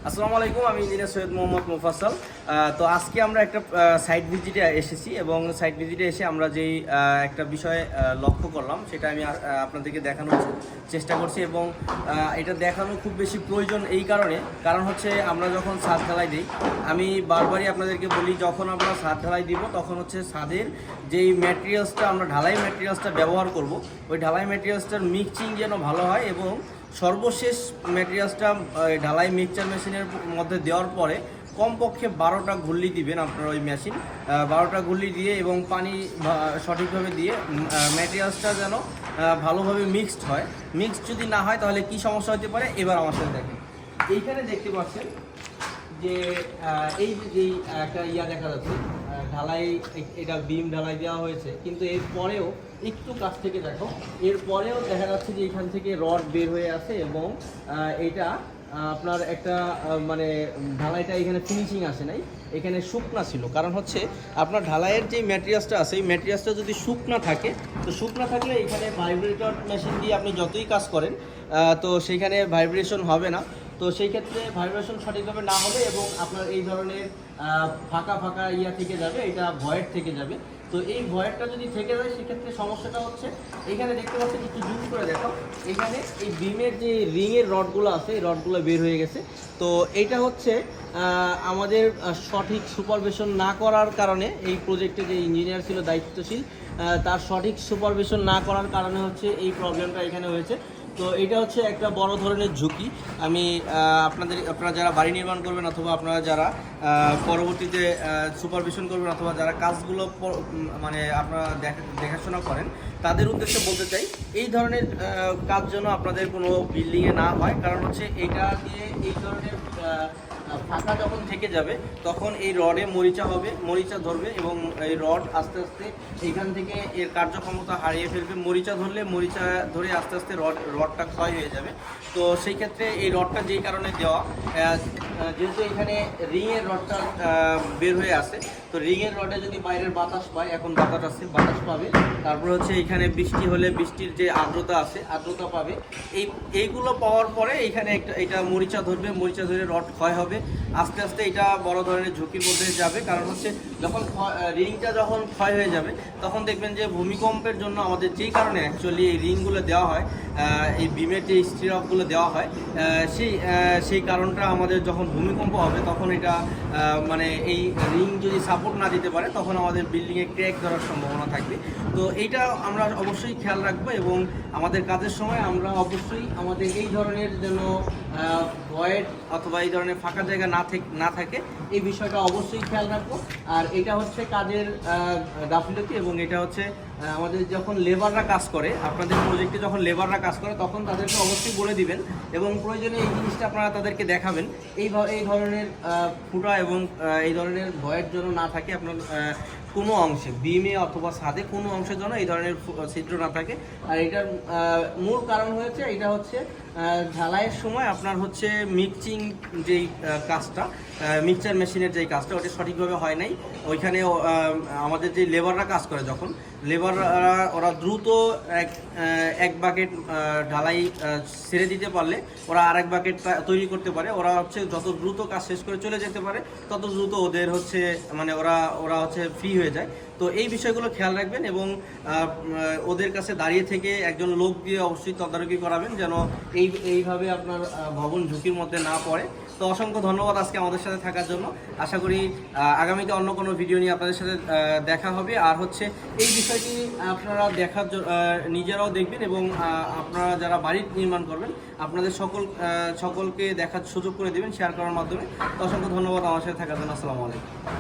আসসালামু আলাইকুম, আমি ইঞ্জিনিয়ার সৈয়দ মোহাম্মদ মুফাসসাল। তো আজকে আমরা একটা সাইট ভিজিটে এসেছি এবং সাইট ভিজিটে এসে আমরা যেই একটা বিষয় লক্ষ্য করলাম সেটা আমি আপনাদেরকে দেখানোর চেষ্টা করছি এবং এটা দেখানো খুব বেশি প্রয়োজন এই কারণ হচ্ছে আমরা যখন ছাদ ঢালাই দিই, আমি বারবারই আপনাদেরকে বলি যখন আমরা ছাদ ঢালাই দিব তখন হচ্ছে ছাদের যেই ম্যাটেরিয়ালসটা আমরা ঢালাই ম্যাটেরিয়ালসটা ব্যবহার করব, ওই ঢালাই ম্যাটেরিয়ালসটার মিক্সিং যেন ভালো হয় এবং সর্বশেষ ম্যাটেরিয়ালসটা ঢালাই মিক্সচার মেশিনের মধ্যে দেওয়ার পরে কমপক্ষে 12টা ঘুল্লি দিবেন আপনার ওই মেশিন। 12টা ঘুল্লি দিয়ে এবং পানি সঠিকভাবে দিয়ে ম্যাটেরিয়ালসটা যেন ভালোভাবে মিক্সড হয়। মিক্সড যদি না হয় তাহলে কি সমস্যা হতে পারে এবার আমার সাথে দেখেন। এইখানে দেখতে পাচ্ছেন যে এই যে একটা দেখা যাচ্ছে ঢালাই, এটা বিম ঢালাই দেওয়া হয়েছে, কিন্তু এর পরেও একটু কাছ থেকে দেখো, এরপরেও দেখা যাচ্ছে যে এখান থেকে রড বের হয়ে আছে এবং এটা আপনার একটা মানে ঢালাইটা এখানে ফিনিশিং আসে নাই, এখানে শুকনা ছিল। কারণ হচ্ছে আপনার ঢালাইয়ের যে ম্যাটেরিয়ালসটা আছে এই ম্যাটেরিয়ালসটা যদি শুকনা থাকে, তো শুকনা থাকলে এখানে ভাইব্রেটর মেশিন দিয়ে আপনি যতই কাজ করেন তো সেইখানে ভাইব্রেশন হবে না। তো সেই ক্ষেত্রে ভাইব্রেশন সঠিকভাবে না হবে এবং আপনার এই ধরনের ফাঁকা ফাঁকা থেকে যাবে, এটা ভয়েড থেকে যাবে। তো এই ভয়েডটা যদি থেকে যায় সেক্ষেত্রে সমস্যাটা হচ্ছে, এখানে দেখতে পাচ্ছেন একটু জুম করে দেখো, এখানে এই বিমের যে রিংয়ের রডগুলো আছে এই রডগুলো বের হয়ে গেছে। তো এইটা হচ্ছে আমাদের সঠিক সুপারভিশন না করার কারণে, এই প্রজেক্টে যে ইঞ্জিনিয়ার ছিল দায়িত্বশীল তার সঠিক সুপারভিশন না করার কারণে হচ্ছে এই প্রবলেমটা এখানে হয়েছে। তো এটা হচ্ছে একটা বড় ধরনের ঝুঁকি। আমি আপনারা যারা বাড়ি নির্মাণ করবেন অথবা আপনারা যারা পরবর্তীতে সুপারভিশন করবেন অথবা যারা কাজগুলো মানে আপনারা দেখাশোনা করেন তাদের উদ্দেশ্যে বলতে চাই, এই ধরনের কাজ যেন আপনাদের কোনো বিল্ডিংয়ে না হয়। কারণ হচ্ছে এটা দিয়ে এই ধরনের ফাঁকা যখন থেকে যাবে তখন এই রডে মরিচা ধরবে এবং এই রড আস্তে আস্তে এইখান থেকে এর কার্যক্ষমতা হারিয়ে ফেলবে। মরিচা ধরে আস্তে আস্তে রডটা ক্ষয় হয়ে যাবে। তো সেই ক্ষেত্রে এই রডটা যেই কারণে দেওয়া, যেহেতু এখানে রিংয়ের রডটা বের হয়ে আসে, তো রিংয়ের রডে যদি বাইরের বাতাস পায়, এখন বাতাস পাবে, তারপর হচ্ছে এখানে বৃষ্টি হলে বৃষ্টির যে আর্দ্রতা পাবে, এইগুলো পাওয়ার পরে এখানে এটা মরিচা ধরে রড ক্ষয় হবে। আস্তে আস্তে এটা বড় ধরনের ঝুঁকির মধ্যে যাবে। কারণ হচ্ছে রিংটা যখন ক্ষয় হয়ে যাবে তখন দেখবেন যে ভূমিকম্পের জন্য আমাদের যেই কারণে অ্যাকচুয়ালি এই রিংগুলো দেওয়া হয়, এই বিমের যে স্টিরাপগুলো দেওয়া হয়, সেই কারণটা আমাদের যখন ভূমিকম্প হবে তখন এটা মানে এই রিং যদি সাপোর্ট না দিতে পারে তখন আমাদের বিল্ডিংয়ে ক্র্যাক ধরার সম্ভাবনা থাকবে। তো এইটা আমরা অবশ্যই খেয়াল রাখবো এবং আমাদের কাজের সময় আমরা অবশ্যই আমাদের এই ধরনের যেন ভয়েড অথবা এই ধরনের ফাঁকা জায়গা না থাকে এই বিষয়টা অবশ্যই খেয়াল রাখবো। আর এটা হচ্ছে কাজের গাফিলতি এবং এটা হচ্ছে আমাদের যখন লেবাররা কাজ করে, আপনাদের প্রজেক্টে যখন লেবাররা কাজ করে তখন তাদেরকে অবশ্যই বলে দিবেন এবং প্রয়োজনে এই জিনিসটা আপনারা তাদেরকে দেখাবেন। এই ধরনের ফুটা এবং এই ধরনের ভয়ের জন্য না থাকে আপনার কোনো অংশে, বিমে অথবা ছাদে কোনো অংশের জন্য এই ধরনের ছিদ্র না থাকে। আর এটার মূল কারণ হয়েছে এটা হচ্ছে ঢালাইয়ের সময় আপনার হচ্ছে মিক্সিং যেই কাজটা, মিক্সচার মেশিনের যেই কাজটা ওটা সঠিকভাবে হয় নাই। ওইখানে আমাদের যে লেবাররা কাজ করে, যখন লেবাররা ওরা দ্রুত এক বাকেট ঢালাই ছেড়ে দিতে পারলে ওরা আরেক বাকেট তৈরি করতে পারে। ওরা হচ্ছে যত দ্রুত কাজ শেষ করে চলে যেতে পারে তত দ্রুত ওদের হচ্ছে মানে ওরা হচ্ছে ফ্রি হয়ে যায়। তো এই বিষয়গুলো খেয়াল রাখবেন এবং ওদের কাছে দাঁড়িয়ে থেকে একজন লোক দিয়ে অবশ্যই তদারকি করাবেন যেন এইভাবে আপনার ভবন ঝুঁকির মধ্যে না পড়ে। তো অসংখ্য ধন্যবাদ আজকে আমাদের সাথে থাকার জন্য। আশা করি আগামীতে অন্য কোনো ভিডিও নিয়ে আপনাদের সাথে দেখা হবে। আর হচ্ছে এই বিষয়টি আপনারা নিজেরাও দেখবেন এবং আপনারা যারা বাড়ি নির্মাণ করবেন আপনাদের সকলকে দেখার সুযোগ করে দেবেন শেয়ার করার মাধ্যমে। তো অসংখ্য ধন্যবাদ আমার সাথে থাকার জন্য। আসসালামু আলাইকুম।